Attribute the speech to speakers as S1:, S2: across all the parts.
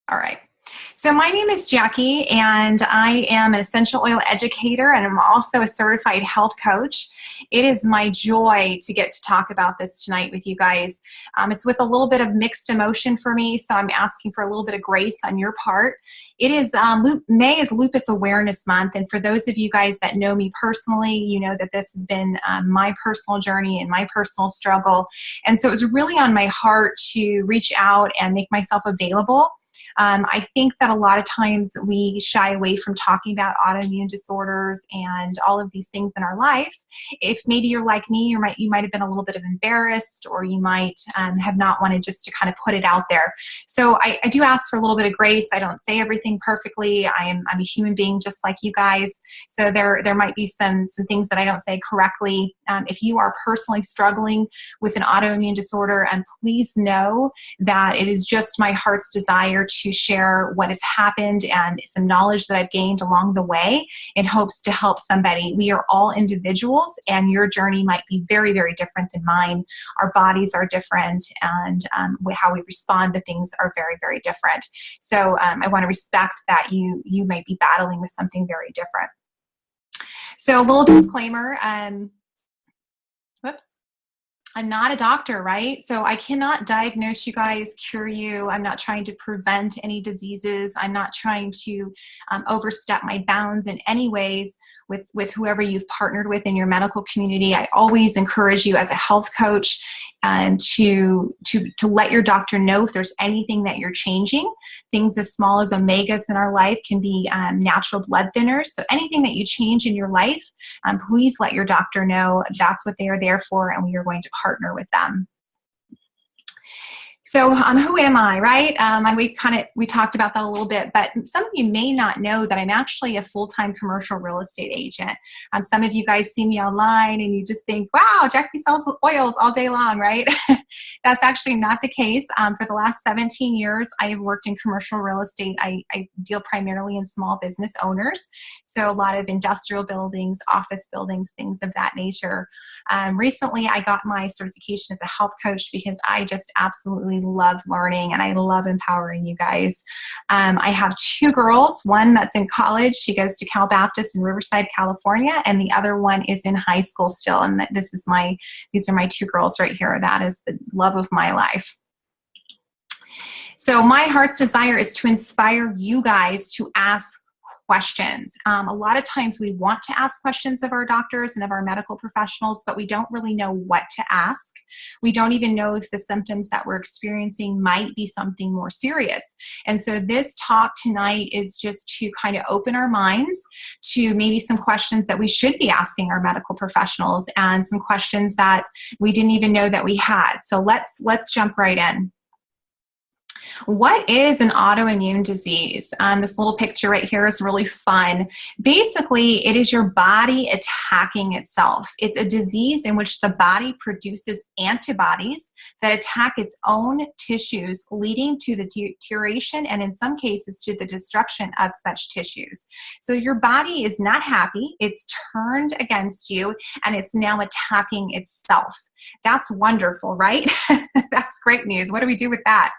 S1: All right. So my name is Jackie, and I am an essential oil educator, and I'm also a certified health coach. It is my joy to get to talk about this tonight with you guys. It's with a little bit of mixed emotion for me, so I'm asking for a little bit of grace on your part. It is May is Lupus Awareness Month, and for those of you guys that know me personally, you know that this has been my personal journey and my personal struggle, and so it was really on my heart to reach out and make myself available. I think that a lot of times we shy away from talking about autoimmune disorders and all of these things in our life. If maybe you're like me, you might have been a little bit of embarrassed, or you might have not wanted just to kind of put it out there. So I do ask for a little bit of grace. I don't say everything perfectly. I'm a human being just like you guys. So there might be some things that I don't say correctly. If you are personally struggling with an autoimmune disorder, please know that it is just my heart's desire to share what has happened and some knowledge that I've gained along the way in hopes to help somebody. We are all individuals, and your journey might be very, very different than mine. Our bodies are different, and how we respond to things are very, very different. So I want to respect that you might be battling with something very different. So a little disclaimer, whoops. I'm not a doctor, right? So I cannot diagnose you guys, cure you. I'm not trying to prevent any diseases. I'm not trying to overstep my bounds in any ways with whoever you've partnered with in your medical community. I always encourage you as a health coach to let your doctor know if there's anything that you're changing. Things as small as omegas in our life can be natural blood thinners. So anything that you change in your life, please let your doctor know. That's what they are there for, and we are going to partner with them. So who am I, right? We talked about that a little bit, but some of you may not know that I'm actually a full-time commercial real estate agent. Some of you guys see me online and you just think, wow, Jackie sells oils all day long, right? That's actually not the case. For the last 17 years, I have worked in commercial real estate. I deal primarily in small business owners. So a lot of industrial buildings, office buildings, things of that nature. Recently, I got my certification as a health coach because I just absolutely love learning and I love empowering you guys. I have two girls, one that's in college. She goes to Cal Baptist in Riverside, California, and the other one is in high school still. And these are my two girls right here. That is the love of my life. So my heart's desire is to inspire you guys to ask questions. A lot of times we want to ask questions of our doctors and of our medical professionals, but we don't really know what to ask. We don't even know if the symptoms that we're experiencing might be something more serious. And so this talk tonight is just to kind of open our minds to maybe some questions that we should be asking our medical professionals and some questions that we didn't even know that we had. So let's jump right in. What is an autoimmune disease? This little picture right here is really fun. Basically, it is your body attacking itself. It's a disease in which the body produces antibodies that attack its own tissues, leading to the deterioration and in some cases to the destruction of such tissues. So your body is not happy. It's turned against you and it's now attacking itself. That's wonderful, right? That's great news. What do we do with that?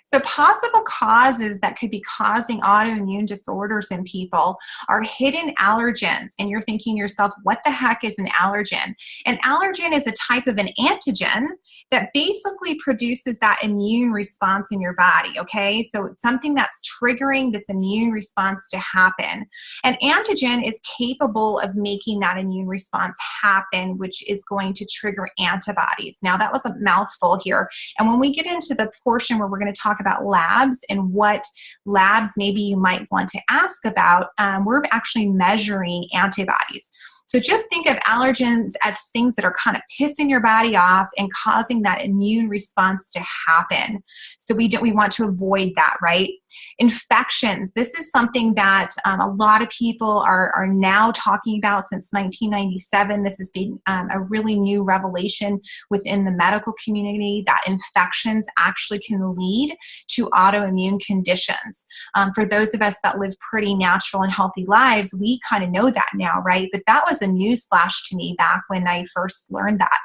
S1: So possible causes that could be causing autoimmune disorders in people are hidden allergens. And you're thinking to yourself, what the heck is an allergen? An allergen is a type of an antigen that basically produces that immune response in your body, okay? So it's something that's triggering this immune response to happen. An antigen is capable of making that immune response happen, which is going to trigger antibodies. Now, that was a mouthful here. And when we get into the portion where we're going to talk about labs and what labs maybe you might want to ask about, we're actually measuring antibodies. So just think of allergens as things that are kind of pissing your body off and causing that immune response to happen. So we want to avoid that, right? Infections. This is something that a lot of people are now talking about since 1997. This has been a really new revelation within the medical community that infections actually can lead to autoimmune conditions. For those of us that live pretty natural and healthy lives, we kind of know that now, right? But that was a news flash to me back when I first learned that.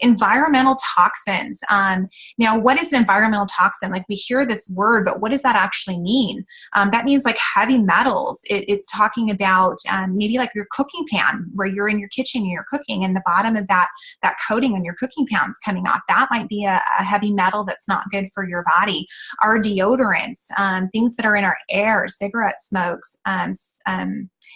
S1: Environmental toxins. Now, what is an environmental toxin? Like, we hear this word, but what does that actually mean? That means like heavy metals. It's talking about maybe like your cooking pan, where you're in your kitchen and you're cooking, and the bottom of that coating on your cooking pan is coming off. That might be a heavy metal that's not good for your body. Our deodorants, things that are in our air, cigarette smokes,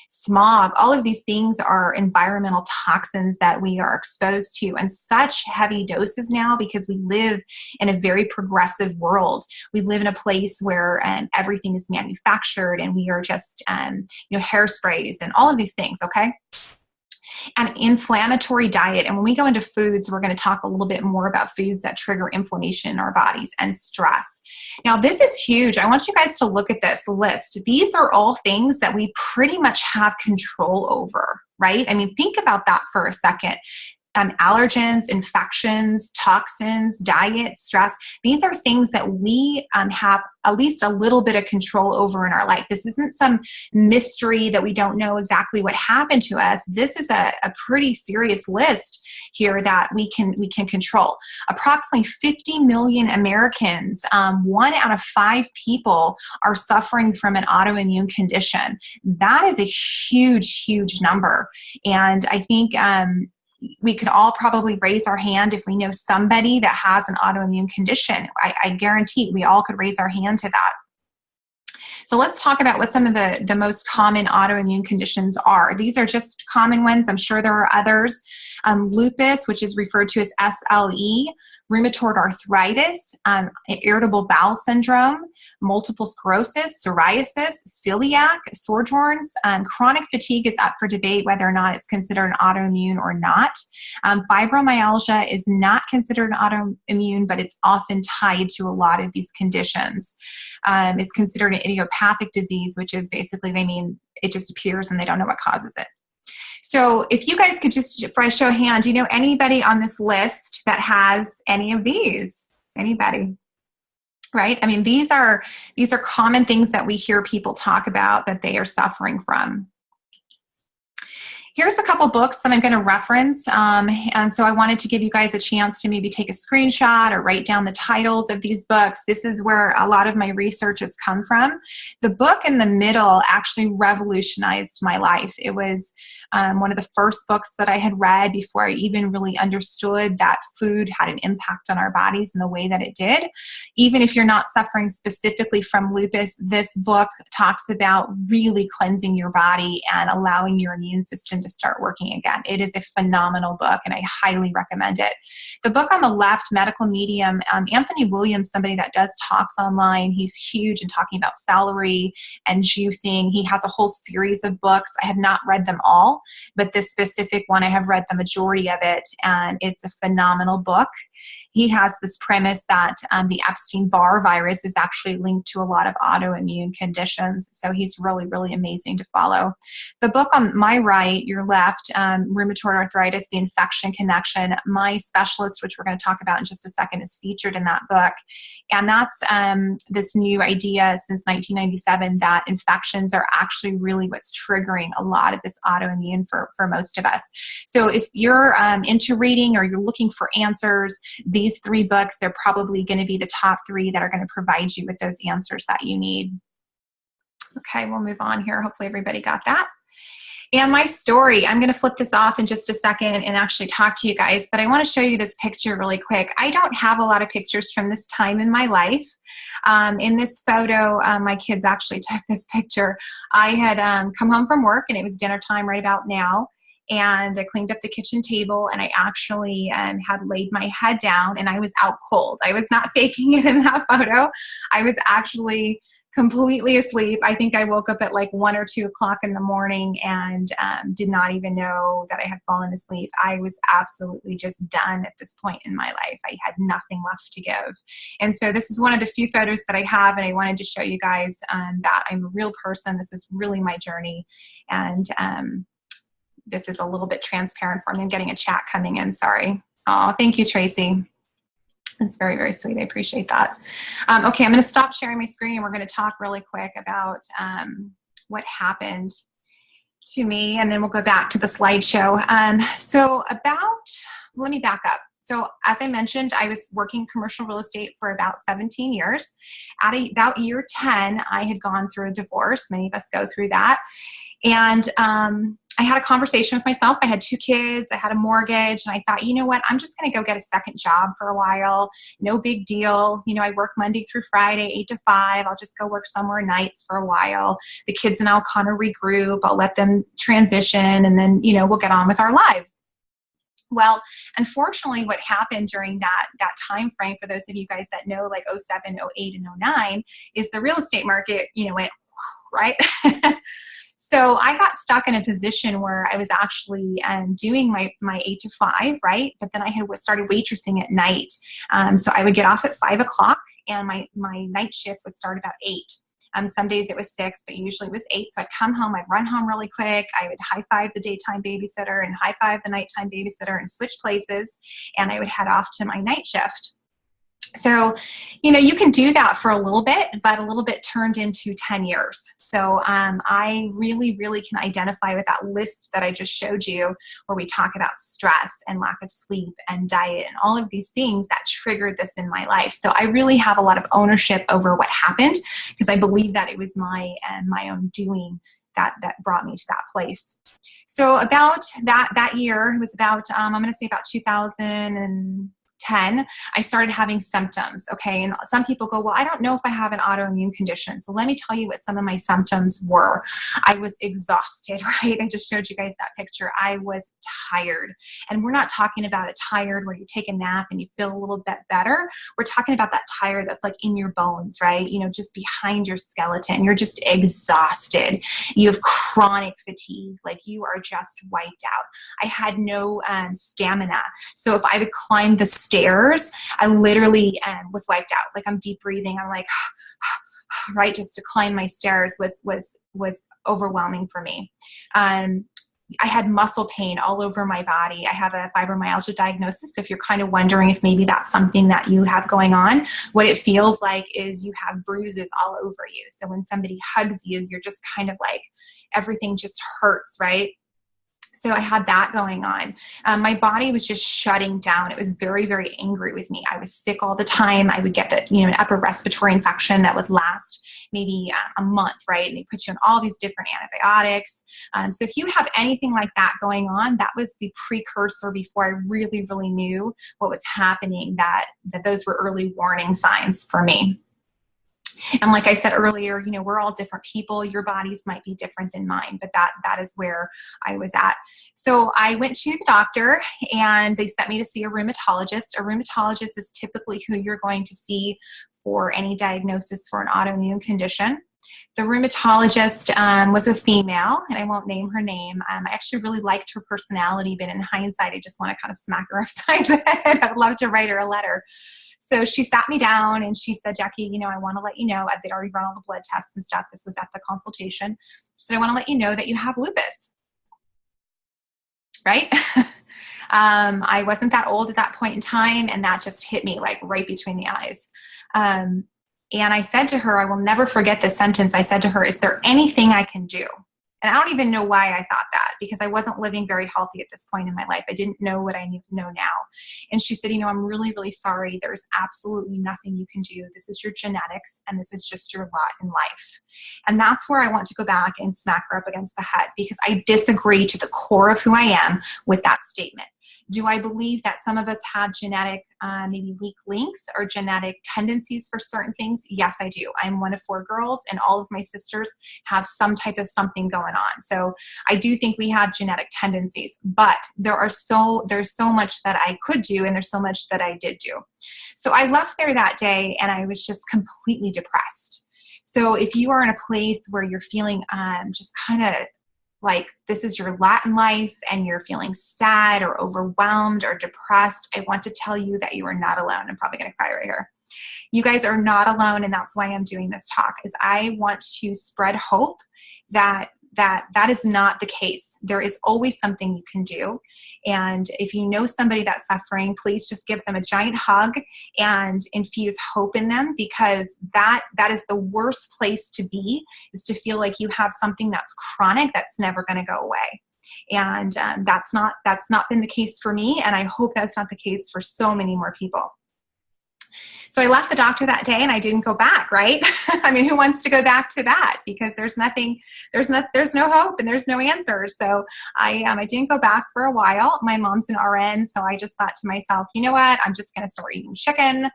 S1: smog, all of these things are environmental toxins that we are exposed to in such heavy doses now, because we live in a very progressive world. We live in a place where everything is manufactured, and we are just, hairsprays and all of these things, okay? An inflammatory diet. And when we go into foods, we're going to talk a little bit more about foods that trigger inflammation in our bodies and stress. Now, this is huge. I want you guys to look at this list. These are all things that we pretty much have control over, right? I mean, think about that for a second. Allergens, infections, toxins, diet, stress. These are things that we have at least a little bit of control over in our life. This isn't some mystery that we don't know exactly what happened to us. This is a pretty serious list here that we can control. Approximately 50 million Americans, 1 out of 5 people, are suffering from an autoimmune condition. That is a huge, huge number. And I think we could all probably raise our hand if we know somebody that has an autoimmune condition. I guarantee we all could raise our hand to that. So let's talk about what some of the most common autoimmune conditions are. These are just common ones. I'm sure there are others. Lupus, which is referred to as SLE, rheumatoid arthritis, irritable bowel syndrome, multiple sclerosis, psoriasis, celiac, Sjögren's, chronic fatigue is up for debate whether or not it's considered an autoimmune or not. Fibromyalgia is not considered an autoimmune, but it's often tied to a lot of these conditions. It's considered an idiopathic disease, which is basically, they mean it just appears and they don't know what causes it. So if you guys could just, for a show of hand, do you know anybody on this list that has any of these? Anybody? Right? I mean, these are common things that we hear people talk about that they are suffering from. Here's a couple books that I'm going to reference, and so I wanted to give you guys a chance to maybe take a screenshot or write down the titles of these books. This is where a lot of my research has come from. The book in the middle actually revolutionized my life. It was one of the first books that I had read before I even really understood that food had an impact on our bodies in the way that it did. Even if you're not suffering specifically from lupus, this book talks about really cleansing your body and allowing your immune system to start working again. It is a phenomenal book, and I highly recommend it. The book on the left, Medical Medium, Anthony Williams, somebody that does talks online. He's huge in talking about celery and juicing. He has a whole series of books. I have not read them all, but this specific one, I have read the majority of it, and it's a phenomenal book. He has this premise that the Epstein-Barr virus is actually linked to a lot of autoimmune conditions. So he's really, really amazing to follow. The book on my right, your left, Rheumatoid Arthritis, The Infection Connection, my specialist, which we're going to talk about in just a second, is featured in that book. And that's this new idea since 1997 that infections are actually really what's triggering a lot of this autoimmune for most of us. So if you're into reading or you're looking for answers, these 3 books are probably going to be the top 3 that are going to provide you with those answers that you need. Okay, we'll move on here. Hopefully everybody got that. And my story, I'm going to flip this off in just a second and actually talk to you guys, but I want to show you this picture really quick. I don't have a lot of pictures from this time in my life. In this photo, my kids actually took this picture. I had come home from work, and it was dinner time right about now. And I cleaned up the kitchen table, and I actually had laid my head down, and I was out cold. I was not faking it in that photo. I was actually completely asleep. I think I woke up at like 1 or 2 o'clock in the morning and did not even know that I had fallen asleep. I was absolutely just done at this point in my life. I had nothing left to give. And so this is one of the few photos that I have, and I wanted to show you guys that I'm a real person. This is really my journey. And this is a little bit transparent for me. I'm getting a chat coming in. Sorry. Oh, thank you, Tracy. That's very, very sweet. I appreciate that. Okay, I'm going to stop sharing my screen, and we're going to talk really quick about what happened to me, and then we'll go back to the slideshow. So about, let me back up. So as I mentioned, I was working commercial real estate for about 17 years. At about year 10, I had gone through a divorce. Many of us go through that. And I had a conversation with myself. I had 2 kids. I had a mortgage. And I thought, you know what? I'm just going to go get a second job for a while. No big deal. You know, I work Monday through Friday, 8 to 5. I'll just go work somewhere nights for a while. The kids and I'll kind of regroup. I'll let them transition. And then, you know, we'll get on with our lives. Well, unfortunately, what happened during that time frame, for those of you guys that know, like 07, 08, and 09, is the real estate market, you know, went right. So I got stuck in a position where I was actually doing my 8 to 5, right? But then I had started waitressing at night. So I would get off at 5 o'clock, and my night shift would start about 8. Some days it was 6, but usually it was 8. So I'd come home, I'd run home really quick. I would high five the daytime babysitter and high five the nighttime babysitter and switch places. And I would head off to my night shift. So, you know, you can do that for a little bit, but a little bit turned into 10 years. So I really, really can identify with that list that I just showed you, where we talk about stress and lack of sleep and diet and all of these things that triggered this in my life. So I really have a lot of ownership over what happened, because I believe that it was my own doing that brought me to that place. So about that year, it was about, I'm going to say about 2010, I started having symptoms. Okay. And some people go, well, I don't know if I have an autoimmune condition. So let me tell you what some of my symptoms were. I was exhausted, right? I just showed you guys that picture. I was tired. And we're not talking about a tired where you take a nap and you feel a little bit better. We're talking about that tired that's like in your bones, right? You know, just behind your skeleton. You're just exhausted. You have chronic fatigue. Like, you are just wiped out. I had no stamina. So if I would climb the stairs, I literally was wiped out. Like, I'm deep breathing. I'm like, right, just to climb my stairs was overwhelming for me. I had muscle pain all over my body. I have a fibromyalgia diagnosis. If you're kind of wondering if maybe that's something that you have going on, what it feels like is you have bruises all over you. So when somebody hugs you, you're just kind of like, everything just hurts, right? So I had that going on. My body was just shutting down. It was very, very angry with me. I was sick all the time. I would get an upper respiratory infection that would last maybe a month, right? And they put you on all these different antibiotics. So if you have anything like that going on, that was the precursor before I really, really knew what was happening, that those were early warning signs for me. And like I said earlier, you know, we're all different people. Your bodies might be different than mine, but that is where I was at. So I went to the doctor, and they sent me to see a rheumatologist. A rheumatologist is typically who you're going to see for any diagnosis for an autoimmune condition. The rheumatologist was a female, and I won't name her name. I actually really liked her personality, but in hindsight, I just want to kind of smack her upside the head. I'd love to write her a letter. So she sat me down and she said, Jackie, you know, I want to let you know, they'd already run all the blood tests and stuff. This was at the consultation. She said, I want to let you know that you have lupus. Right? I wasn't that old at that point in time, and that just hit me like right between the eyes. And I said to her, I will never forget this sentence. I said to her, is there anything I can do? And I don't even know why I thought that, because I wasn't living very healthy at this point in my life. I didn't know what I know now. And she said, you know, I'm really, really sorry. There's absolutely nothing you can do. This is your genetics, and this is just your lot in life. And that's where I want to go back and smack her up against the head, because I disagree to the core of who I am with that statement. Do I believe that some of us have genetic, maybe weak links or genetic tendencies for certain things? Yes, I do. I'm one of 4 girls, and all of my sisters have some type of something going on. So I do think we have genetic tendencies, but there's so much that I could do, and there's so much that I did do. So I left there that day, and I was just completely depressed. So if you are in a place where you're feeling just kind of like this is your lot in life, and you're feeling sad or overwhelmed or depressed, I want to tell you that you are not alone. I'm probably going to cry right here. You guys are not alone, and that's why I'm doing this talk, is I want to spread hope that is not the case. There is always something you can do. And if you know somebody that's suffering, please just give them a giant hug and infuse hope in them, because that is the worst place to be, is to feel like you have something that's chronic that's never going to go away. And that's not been the case for me, and I hope that's not the case for so many more people. So I left the doctor that day and I didn't go back, right? I mean, who wants to go back to that? Because there's no hope and there's no answer. So I didn't go back for a while. My mom's an RN, so I just thought to myself, you know what? I'm just going to start eating chicken,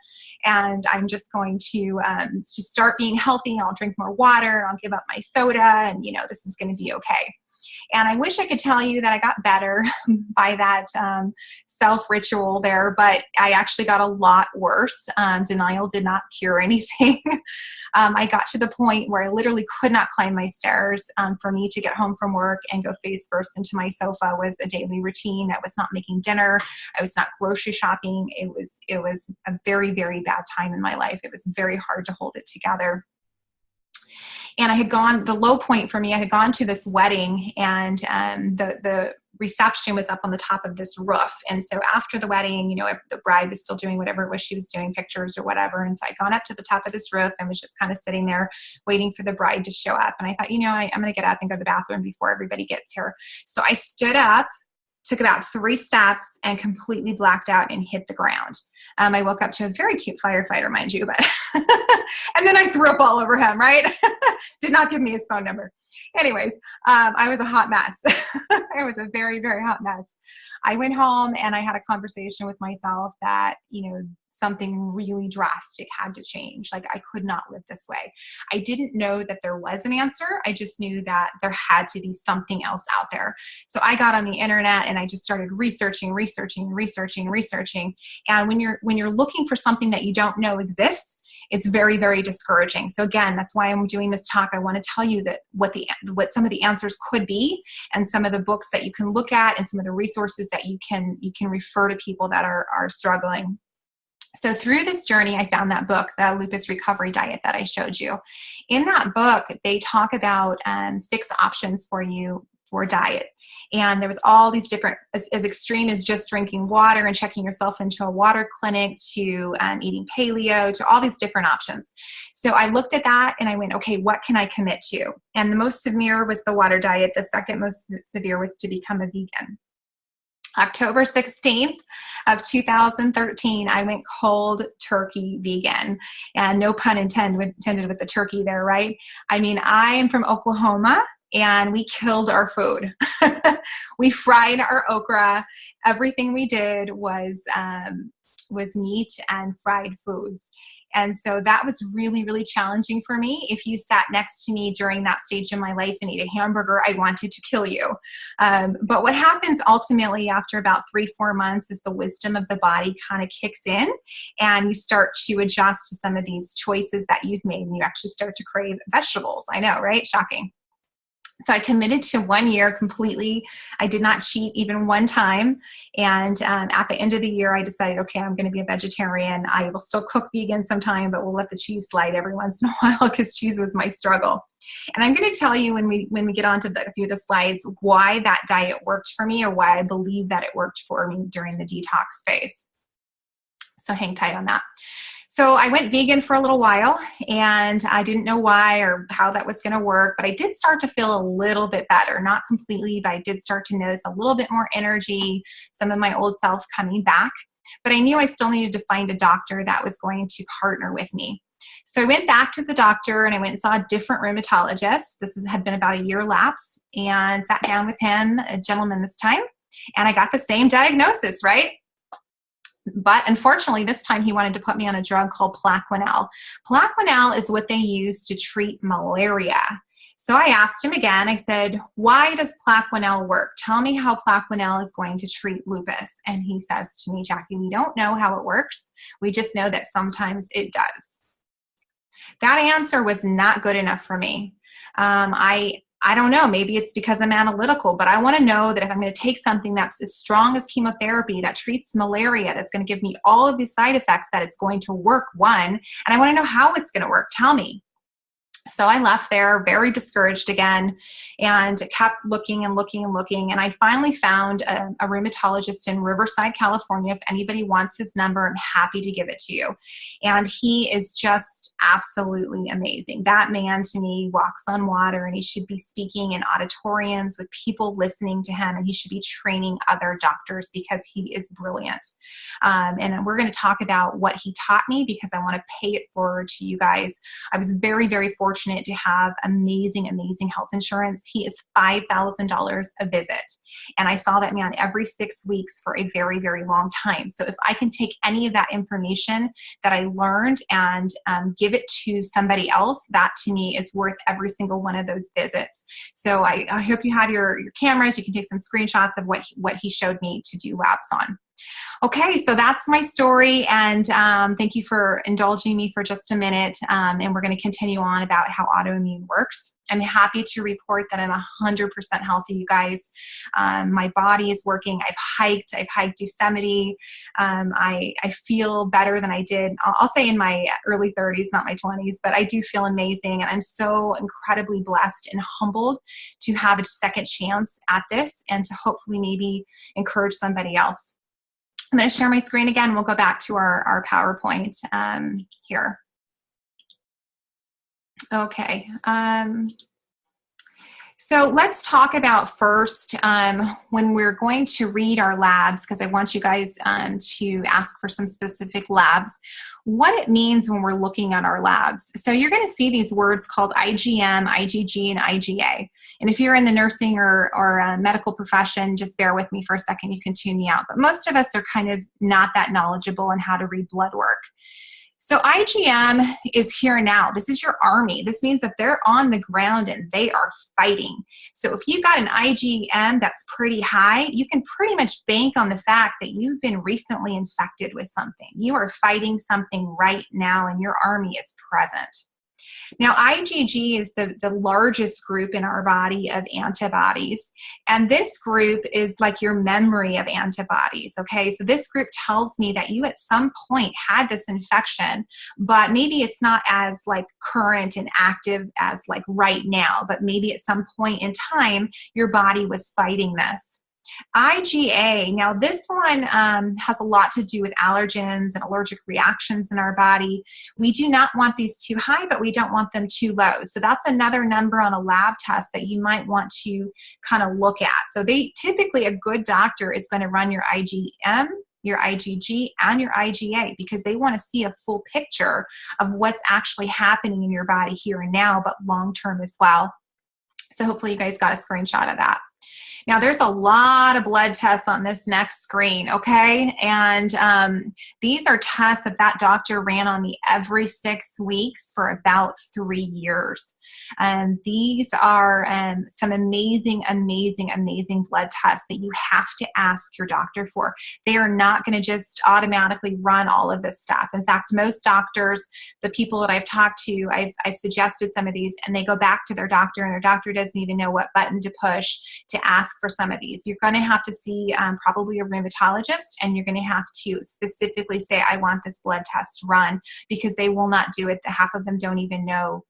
S1: and I'm just going to just start being healthy. I'll drink more water. I'll give up my soda, and this is going to be okay. And I wish I could tell you that I got better by that self-ritual there, but I actually got a lot worse. Denial did not cure anything. I got to the point where I literally could not climb my stairs. For me to get home from work and go face first into my sofa was a daily routine. I was not making dinner. I was not grocery shopping. It was a very, very bad time in my life. It was very hard to hold it together. And the low point for me, I had gone to this wedding, and the reception was up on the top of this roof. And so after the wedding, the bride was still doing whatever it was she was doing, pictures or whatever. And so I'd gone up to the top of this roof and was just kind of sitting there waiting for the bride to show up. And I thought, I'm going to get up and go to the bathroom before everybody gets here. So I stood up, took about 3 steps, and completely blacked out and hit the ground. I woke up to a very cute firefighter, mind you, but and then I threw up all over him, right? Did not give me his phone number. Anyways, I was a hot mess. I was a very, very hot mess. I went home and I had a conversation with myself that, something really drastic had to change. Like, I could not live this way. I didn't know that there was an answer. I just knew that there had to be something else out there. So I got on the internet and I just started researching. And when you're looking for something that you don't know exists, it's very, very discouraging. So again, that's why I'm doing this talk. I want to tell you that what some of the answers could be, and some of the books that you can look at, and some of the resources that you can refer to people that are struggling. So through this journey, I found that book, The Lupus Recovery Diet, that I showed you. In that book, they talk about 6 options for you for diet. And there was all these different, as extreme as just drinking water and checking yourself into a water clinic, to eating paleo, to all these different options. So I looked at that and I went, okay, what can I commit to? And the most severe was the water diet. The second most severe was to become a vegan. October 16th of 2013, I went cold turkey vegan, and no pun intended with the turkey there, right? I mean, I am from Oklahoma, and we killed our food. We fried our okra. Everything we did was meat and fried foods. And so that was really, really challenging for me. If you sat next to me during that stage in my life and ate a hamburger, I wanted to kill you. But what happens ultimately after about 3-4 months is the wisdom of the body kind of kicks in, and you start to adjust to some of these choices that you've made, and you actually start to crave vegetables. I know, right? Shocking. So I committed to 1 year completely. I did not cheat even one time. And at the end of the year, I decided, okay, I'm going to be a vegetarian. I will still cook vegan sometime, but we'll let the cheese slide every once in a while, because cheese was my struggle. And I'm going to tell you when we get onto a few of the slides, why that diet worked for me, or why I believe that it worked for me during the detox phase. So hang tight on that. So I went vegan for a little while, and I didn't know why or how that was going to work, but I did start to feel a little bit better. Not completely, but I did start to notice a little bit more energy, some of my old self coming back. But I knew I still needed to find a doctor that was going to partner with me. So I went back to the doctor, and I went and saw a different rheumatologist. Had been about a year lapsed, and sat down with him, a gentleman this time, and I got the same diagnosis, right? But unfortunately, this time he wanted to put me on a drug called Plaquenil. Plaquenil is what they use to treat malaria. So I asked him again, I said, why does Plaquenil work? Tell me how Plaquenil is going to treat lupus. And he says to me, Jackie, we don't know how it works. We just know that sometimes it does. That answer was not good enough for me. I don't know, maybe it's because I'm analytical, but I want to know that if I'm going to take something that's as strong as chemotherapy, that treats malaria, that's going to give me all of these side effects, that it's going to work, one, and I want to know how it's going to work. Tell me. So I left there very discouraged again and kept looking and looking and looking. And I finally found a rheumatologist in Riverside, California. If anybody wants his number, I'm happy to give it to you. And he is just absolutely amazing. That man to me walks on water, and he should be speaking in auditoriums with people listening to him, and he should be training other doctors because he is brilliant. And we're going to talk about what he taught me because I want to pay it forward to you guys. I was very, very fortunate to have amazing, amazing health insurance. He is $5,000 a visit. And I saw that man every 6 weeks for a very, very long time. So if I can take any of that information that I learned and give it to somebody else, that to me is worth every single one of those visits. So I hope you have your cameras. You can take some screenshots of what he showed me to do labs on. Okay, so that's my story, and thank you for indulging me for just a minute, and we're going to continue on about how autoimmune works. I'm happy to report that I'm 100% healthy, you guys. My body is working. I've hiked Yosemite. I feel better than I did, I'll say in my early 30s, not my 20s, but I do feel amazing, and I'm so incredibly blessed and humbled to have a second chance at this and to hopefully maybe encourage somebody else. I'm going to share my screen again. We'll go back to our PowerPoint here. Okay. So let's talk about first when we're going to read our labs, because I want you guys to ask for some specific labs, what it means when we're looking at our labs. So you're going to see these words called IgM, IgG, and IgA. And if you're in the nursing or medical profession, just bear with me for a second. You can tune me out. But most of us are kind of not that knowledgeable on how to read blood work. So IgM is here now. This is your army. This means that they're on the ground and they are fighting. So if you've got an IgM that's pretty high, you can pretty much bank on the fact that you've been recently infected with something. You are fighting something right now and your army is present. Now, IgG is the largest group in our body of antibodies, and this group is like your memory of antibodies, okay? So this group tells me that you at some point had this infection, but maybe it's not as like current and active as like right now, but maybe at some point in time, your body was fighting this. IgA, now this one has a lot to do with allergens and allergic reactions in our body. We do not want these too high, but we don't want them too low. So that's another number on a lab test that you might want to kind of look at. So typically a good doctor is going to run your IgM, your IgG, and your IgA because they want to see a full picture of what's actually happening in your body here and now, but long-term as well. So hopefully you guys got a screenshot of that. Now, there's a lot of blood tests on this next screen, okay? And these are tests that doctor ran on me every 6 weeks for about 3 years. And these are some amazing, amazing, amazing blood tests that you have to ask your doctor for. They are not going to just automatically run all of this stuff. In fact, most doctors, the people that I've talked to, I've suggested some of these, and they go back to their doctor, and their doctor doesn't even know what button to push to ask for some of these. You're going to have to see probably a rheumatologist, and you're going to have to specifically say, I want this blood test run, because they will not do it. Half of them don't even know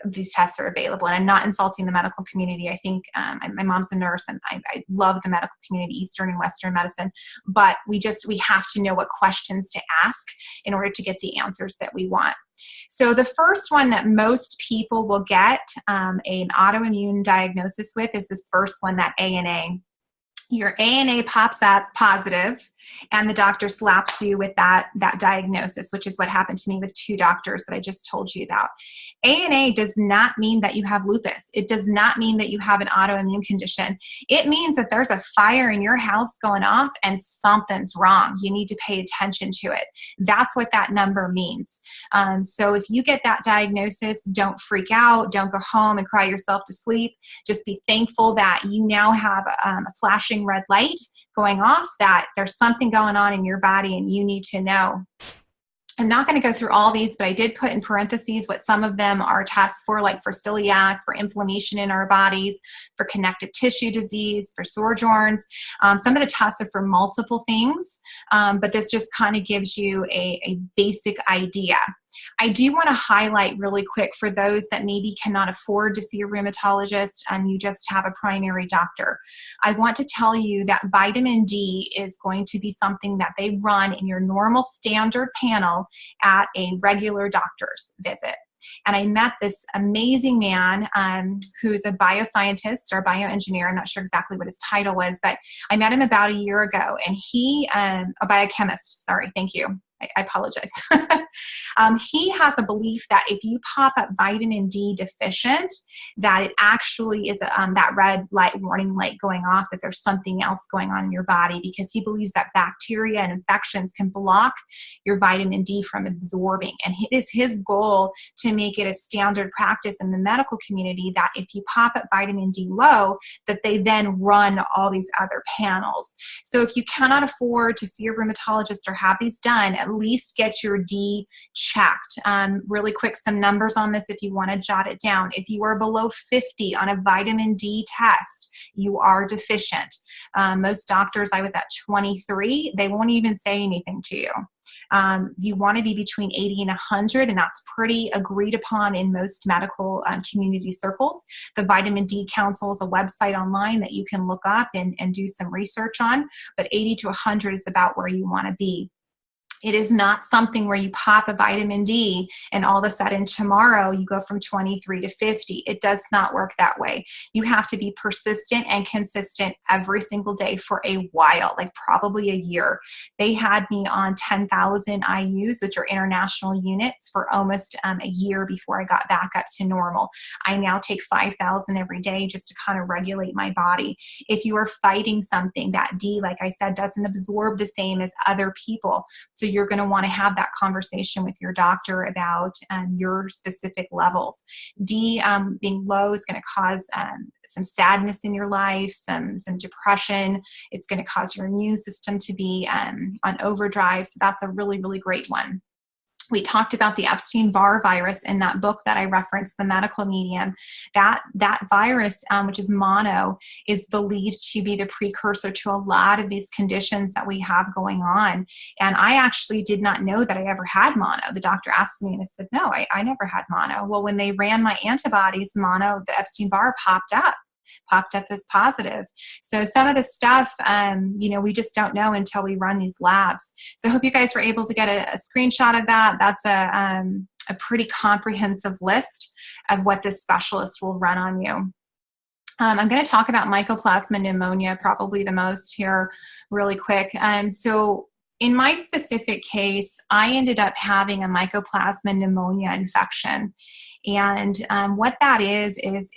S1: these tests are available. And I'm not insulting the medical community. I think my mom's a nurse, and I love the medical community, Eastern and Western medicine, but we have to know what questions to ask in order to get the answers that we want. So the first one that most people will get an autoimmune diagnosis with is this first one, that ANA. Your ANA pops up positive, and the doctor slaps you with that diagnosis, which is what happened to me with 2 doctors that I just told you about. ANA does not mean that you have lupus. It does not mean that you have an autoimmune condition. It means that there's a fire in your house going off and something's wrong. You need to pay attention to it. That's what that number means. So if you get that diagnosis, don't freak out. Don't go home and cry yourself to sleep. Just be thankful that you now have a flashing red light going off, that there's something going on in your body and you need to know. I'm not going to go through all these, but I did put in parentheses what some of them are tests for, like for celiac, for inflammation in our bodies, for connective tissue disease, for Sjögren's. Some of the tests are for multiple things, but this just kind of gives you a basic idea. I do want to highlight really quick for those that maybe cannot afford to see a rheumatologist and you just have a primary doctor. I want to tell you that vitamin D is going to be something that they run in your normal standard panel at a regular doctor's visit. And I met this amazing man who's a bioscientist or bioengineer. I'm not sure exactly what his title was, but I met him about a year ago, and he, a biochemist, sorry, thank you. I apologize. He has a belief that if you pop up vitamin D deficient, that it actually is that red light warning light going off, that there's something else going on in your body, because he believes that bacteria and infections can block your vitamin D from absorbing. And it is his goal to make it a standard practice in the medical community that if you pop up vitamin D low, that they then run all these other panels. So if you cannot afford to see a rheumatologist or have these done, at least get your D checked. Really quick, some numbers on this if you want to jot it down. If you are below 50 on a vitamin D test, you are deficient. Most doctors, I was at 23, they won't even say anything to you. You want to be between 80 and 100, and that's pretty agreed upon in most medical community circles. The Vitamin D Council is a website online that you can look up and do some research on, but 80 to 100 is about where you want to be. It is not something where you pop a vitamin D and all of a sudden tomorrow you go from 23 to 50. It does not work that way. You have to be persistent and consistent every single day for a while, like probably a year. They had me on 10,000 IUs, which are international units, for almost a year before I got back up to normal. I now take 5,000 every day just to kind of regulate my body. If you are fighting something, that D, like I said, doesn't absorb the same as other people. So you're going to want to have that conversation with your doctor about your specific levels. D being low is going to cause some sadness in your life, some depression. It's going to cause your immune system to be on overdrive. So that's a really, really great one. We talked about the Epstein-Barr virus in that book that I referenced, The Medical Medium. That virus, which is mono, is believed to be the precursor to a lot of these conditions that we have going on. And I actually did not know that I ever had mono. The doctor asked me and I said, no, I never had mono. Well, when they ran my antibodies, mono, the Epstein-Barr popped up as positive. So some of the stuff, we just don't know until we run these labs. So I hope you guys were able to get a screenshot of that. That's a pretty comprehensive list of what this specialist will run on you. I'm going to talk about Mycoplasma pneumonia probably the most here really quick. So in my specific case, I ended up having a Mycoplasma pneumonia infection. And what that is it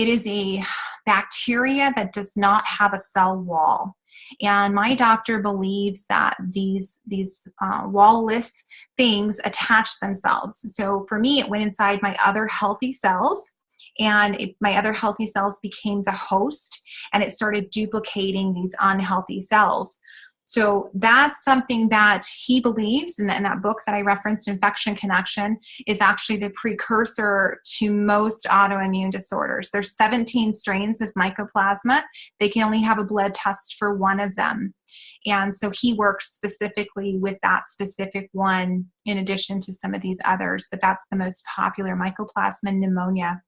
S1: is a bacteria that does not have a cell wall. And my doctor believes that these wall-less things attach themselves. So for me, it went inside my other healthy cells, and my other healthy cells became the host, and it started duplicating these unhealthy cells. So that's something that he believes, in that book that I referenced, Infection Connection, is actually the precursor to most autoimmune disorders. There's 17 strains of mycoplasma. They can only have a blood test for one of them. And so he works specifically with that specific one in addition to some of these others, but that's the most popular, Mycoplasma pneumonia.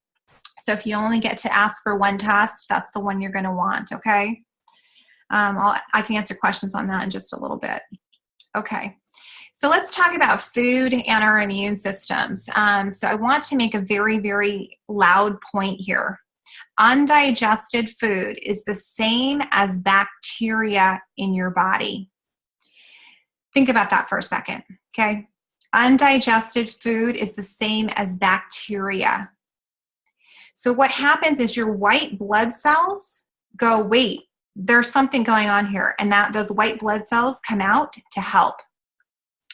S1: So if you only get to ask for one test, that's the one you're going to want, okay? I can answer questions on that in just a little bit. Okay, so let's talk about food and our immune systems. So I want to make a very, very loud point here. Undigested food is the same as bacteria in your body. Think about that for a second, okay? Undigested food is the same as bacteria. So what happens is your white blood cells go, wait, there's something going on here, and that those white blood cells come out to help.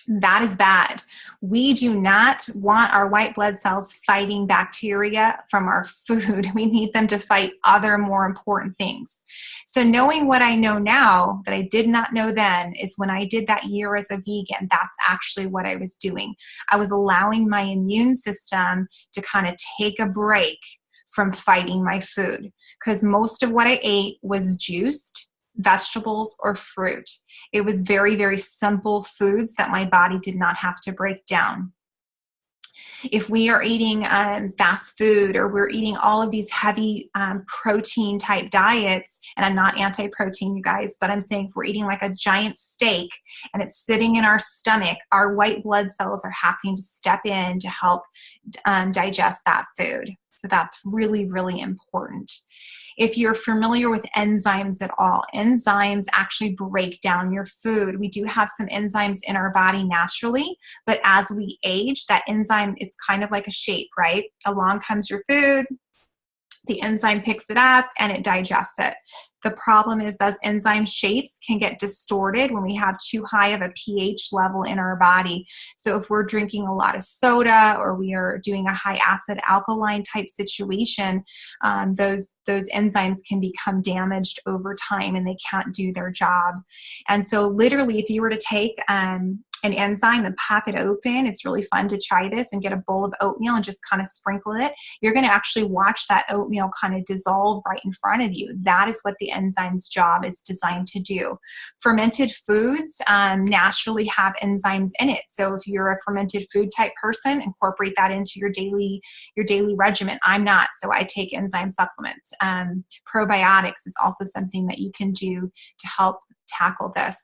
S1: That is bad. We do not want our white blood cells fighting bacteria from our food. We need them to fight other more important things. So knowing what I know now that I did not know then is when I did that year as a vegan, that's actually what I was doing. I was allowing my immune system to kind of take a break from fighting my food, because most of what I ate was juiced, vegetables, or fruit. It was very, very simple foods that my body did not have to break down. If we are eating fast food, or we're eating all of these heavy protein type diets, and I'm not anti-protein, you guys, but I'm saying if we're eating like a giant steak and it's sitting in our stomach, our white blood cells are having to step in to help digest that food. So that's really, really important. If you're familiar with enzymes at all, enzymes actually break down your food. We do have some enzymes in our body naturally, but as we age, that enzyme, it's kind of like a shape, right? Along comes your food, the enzyme picks it up and it digests it. The problem is those enzyme shapes can get distorted when we have too high of a pH level in our body. So if we're drinking a lot of soda, or we are doing a high acid alkaline type situation, those enzymes can become damaged over time and they can't do their job. And so literally, if you were to take an enzyme and pop it open, it's really fun to try this, and get a bowl of oatmeal and just kind of sprinkle it. You're going to actually watch that oatmeal kind of dissolve right in front of you. That is what the enzyme's job is designed to do. Fermented foods naturally have enzymes in it. So if you're a fermented food type person, incorporate that into your daily regimen. I'm not, so I take enzyme supplements. Probiotics is also something that you can do to help tackle this.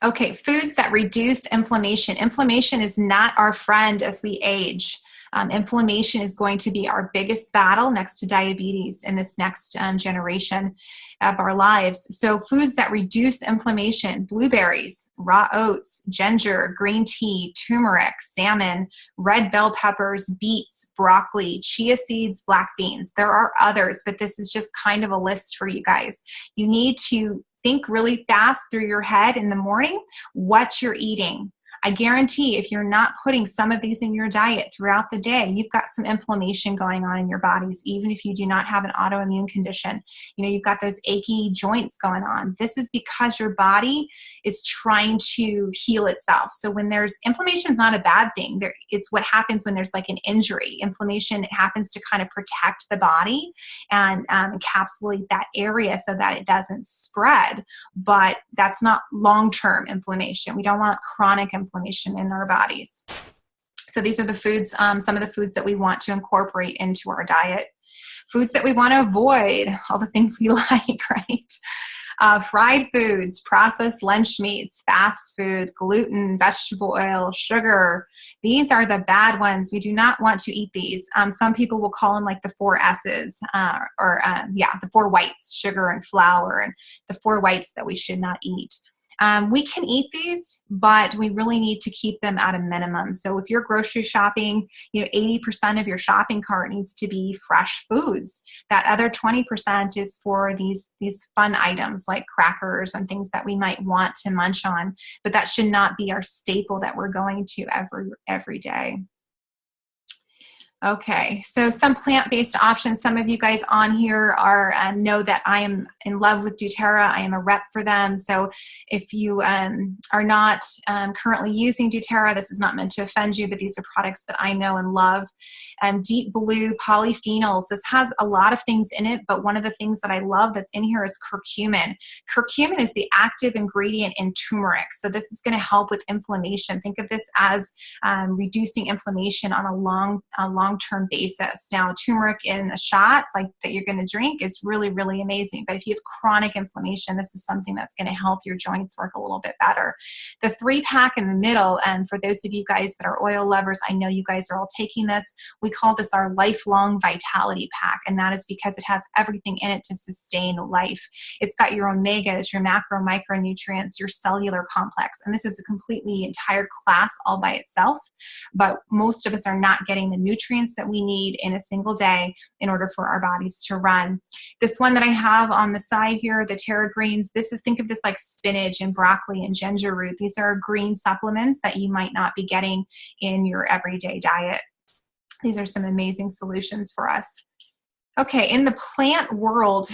S1: Okay, foods that reduce inflammation. Inflammation is not our friend as we age. Inflammation is going to be our biggest battle next to diabetes in this next generation of our lives. So foods that reduce inflammation: blueberries, raw oats, ginger, green tea, turmeric, salmon, red bell peppers, beets, broccoli, chia seeds, black beans. There are others, but this is just kind of a list for you guys. You need to think really fast through your head in the morning what you're eating. I guarantee if you're not putting some of these in your diet throughout the day, you've got some inflammation going on in your bodies, even if you do not have an autoimmune condition. You know, you've got those achy joints going on. This is because your body is trying to heal itself. So when there's inflammation, is not a bad thing. It's what happens when there's like an injury. Inflammation, it happens to kind of protect the body and encapsulate that area so that it doesn't spread. But that's not long-term inflammation. We don't want chronic inflammation in our bodies. So these are the foods, some of the foods that we want to incorporate into our diet. Foods that we want to avoid, all the things we like, right? Fried foods, processed lunch meats, fast food, gluten, vegetable oil, sugar. These are the bad ones. We do not want to eat these. Some people will call them like the 4 S's, the 4 whites: sugar and flour, and the 4 whites that we should not eat. We can eat these, but we really need to keep them at a minimum. So if you're grocery shopping, 80% of your shopping cart needs to be fresh foods. That other 20% is for these fun items like crackers and things that we might want to munch on, but that should not be our staple that we're going to every day. Okay, so some plant-based options. Some of you guys on here know that I am in love with doTERRA. I am a rep for them. So if you are not currently using doTERRA, this is not meant to offend you, but these are products that I know and love. Deep Blue polyphenols. This has a lot of things in it, but one of the things that I love that's in here is curcumin. Curcumin is the active ingredient in turmeric. So this is going to help with inflammation. Think of this as reducing inflammation on a long-term basis. Now, turmeric in a shot like that you're going to drink is really, really amazing. But if you have chronic inflammation, this is something that's going to help your joints work a little bit better. The 3-pack in the middle, and for those of you guys that are oil lovers, I know you guys are all taking this. We call this our lifelong vitality pack, and that is because it has everything in it to sustain life. It's got your omegas, your macro micronutrients, your cellular complex, and this is a completely entire class all by itself. But most of us are not getting the nutrients that we need in a single day in order for our bodies to run. This one that I have on the side here, the Terra Greens, think of this like spinach and broccoli and ginger root. These are green supplements that you might not be getting in your everyday diet. These are some amazing solutions for us. Okay, in the plant world,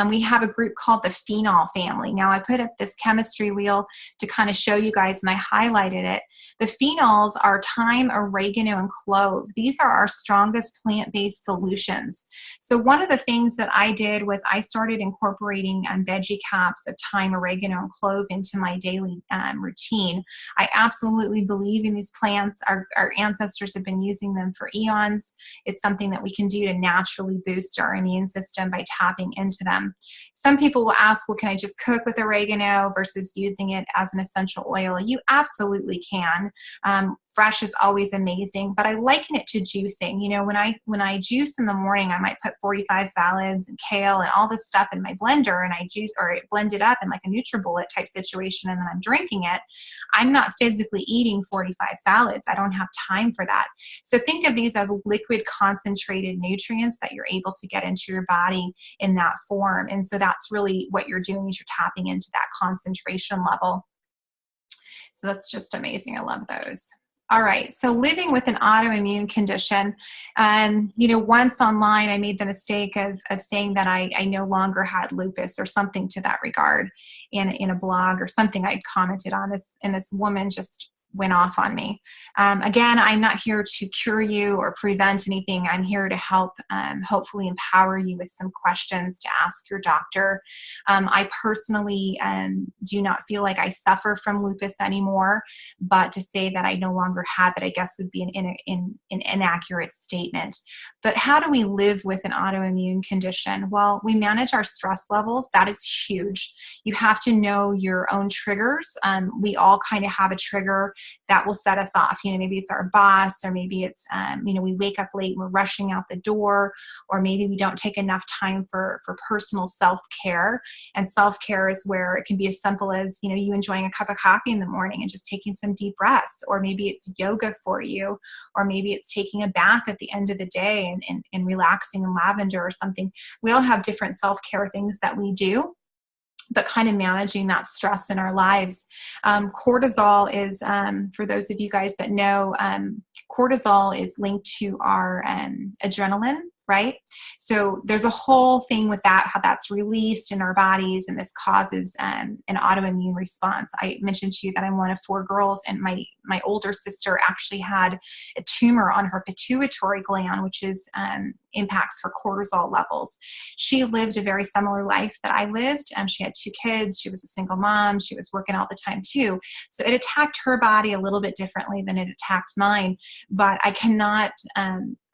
S1: we have a group called the phenol family. Now, I put up this chemistry wheel to kind of show you guys, and I highlighted it. The phenols are thyme, oregano, and clove. These are our strongest plant-based solutions. So one of the things that I did was I started incorporating veggie caps of thyme, oregano, and clove into my daily routine. I absolutely believe in these plants. Our ancestors have been using them for eons. It's something that we can do to naturally boost our immune system by tapping into them. Some people will ask, well, can I just cook with oregano versus using it as an essential oil? You absolutely can. Fresh is always amazing, but I liken it to juicing. You know, when I juice in the morning, I might put 45 salads and kale and all this stuff in my blender, and I juice or blend it up in like a NutriBullet type situation, and then I'm drinking it. I'm not physically eating 45 salads. I don't have time for that. So think of these as liquid concentrated nutrients that you're able to get into your body in that form. And so that's really what you're doing, is you're tapping into that concentration level. So that's just amazing. I love those. All right, so living with an autoimmune condition, you know, once online I made the mistake of saying that I no longer had lupus or something to that regard in a blog or something I'd commented on this, and this woman just went off on me. Again, I'm not here to cure you or prevent anything. I'm here to help, hopefully empower you with some questions to ask your doctor. I personally do not feel like I suffer from lupus anymore, but to say that I no longer had that, I guess, would be an inaccurate statement. But how do we live with an autoimmune condition? Well, we manage our stress levels. That is huge. You have to know your own triggers. We all kind of have a trigger that will set us off. You know, maybe it's our boss, or maybe it's, you know, we wake up late and we're rushing out the door, or maybe we don't take enough time for personal self-care. And self-care is where it can be as simple as, you know, you enjoying a cup of coffee in the morning and just taking some deep breaths, or maybe it's yoga for you, or maybe it's taking a bath at the end of the day and relaxing in lavender or something. We all have different self-care things that we do, but kind of managing that stress in our lives. Cortisol is, for those of you guys that know, cortisol is linked to our adrenaline, right? So there's a whole thing with that, how that's released in our bodies, and this causes an autoimmune response. I mentioned to you that I'm one of 4 girls, and my older sister actually had a tumor on her pituitary gland, which is impacts her cortisol levels. She lived a very similar life that I lived. She had 2 kids. She was a single mom. She was working all the time too. So it attacked her body a little bit differently than it attacked mine. But I cannot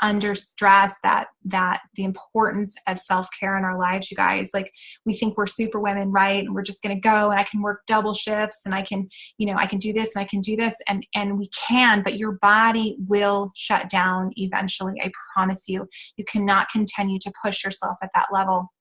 S1: under stress that the importance of self-care in our lives, you guys. Like, we think we're super women, right? And we're just going to go, and I can work double shifts, and I can, you know, I can do this and I can do this, and we can, but your body will shut down eventually. I promise you. You cannot continue to push yourself at that level.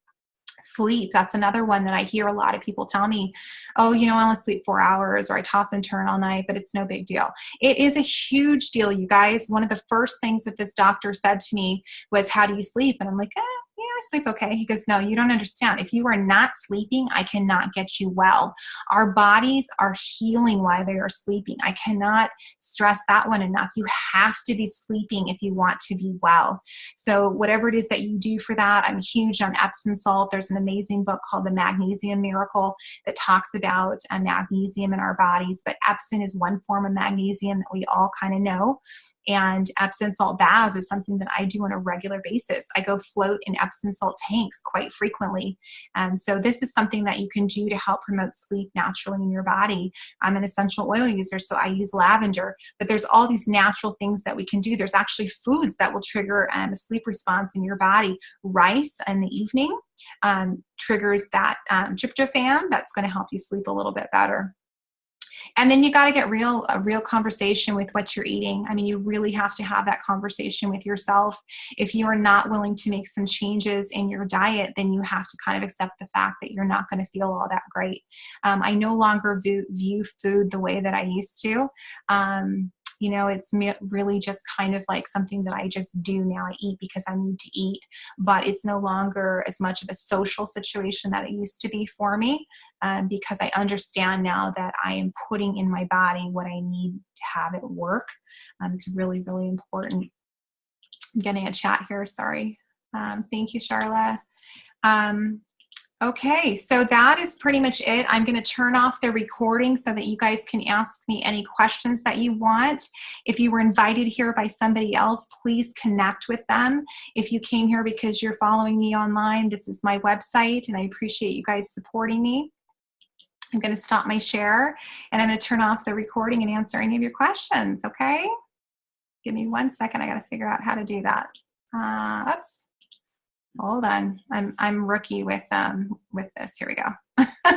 S1: Sleep, that's another one that I hear a lot of people tell me, oh, you know, I only sleep 4 hours, or I toss and turn all night, but it's no big deal. It is a huge deal, you guys. One of the first things that this doctor said to me was, how do you sleep? And I'm like, you know, I sleep okay. He goes, no, you don't understand. If you are not sleeping, I cannot get you well. Our bodies are healing while they are sleeping. I cannot stress that one enough. You have to be sleeping if you want to be well. So whatever it is that you do for that, I'm huge on Epsom salt. There's an amazing book called The Magnesium Miracle that talks about magnesium in our bodies, but Epsom is one form of magnesium that we all kind of know. And Epsom salt baths is something that I do on a regular basis. I go float in Epsom salt tanks quite frequently. And so this is something that you can do to help promote sleep naturally in your body. I'm an essential oil user, so I use lavender, but there's all these natural things that we can do. There's actually foods that will trigger a sleep response in your body. Rice in the evening triggers that tryptophan that's going to help you sleep a little bit better. And then you got to get a real conversation with what you're eating. I mean, you really have to have that conversation with yourself. If you are not willing to make some changes in your diet, then you have to kind of accept the fact that you're not going to feel all that great. I no longer view food the way that I used to. You know, it's really just kind of like something that I just do now. I eat because I need to eat, but it's no longer as much of a social situation that it used to be for me, because I understand now that I am putting in my body what I need to have it work. It's really, really important. I'm getting a chat here, sorry. Thank you, Charla. Okay, so that is pretty much it. I'm going to turn off the recording so that you guys can ask me any questions that you want. If you were invited here by somebody else, please connect with them. If you came here because you're following me online, this is my website, and I appreciate you guys supporting me. I'm going to stop my share, and I'm going to turn off the recording and answer any of your questions, okay? Give me 1 second. I got to figure out how to do that. Oops. Hold on. I'm rookie with this. Here we go.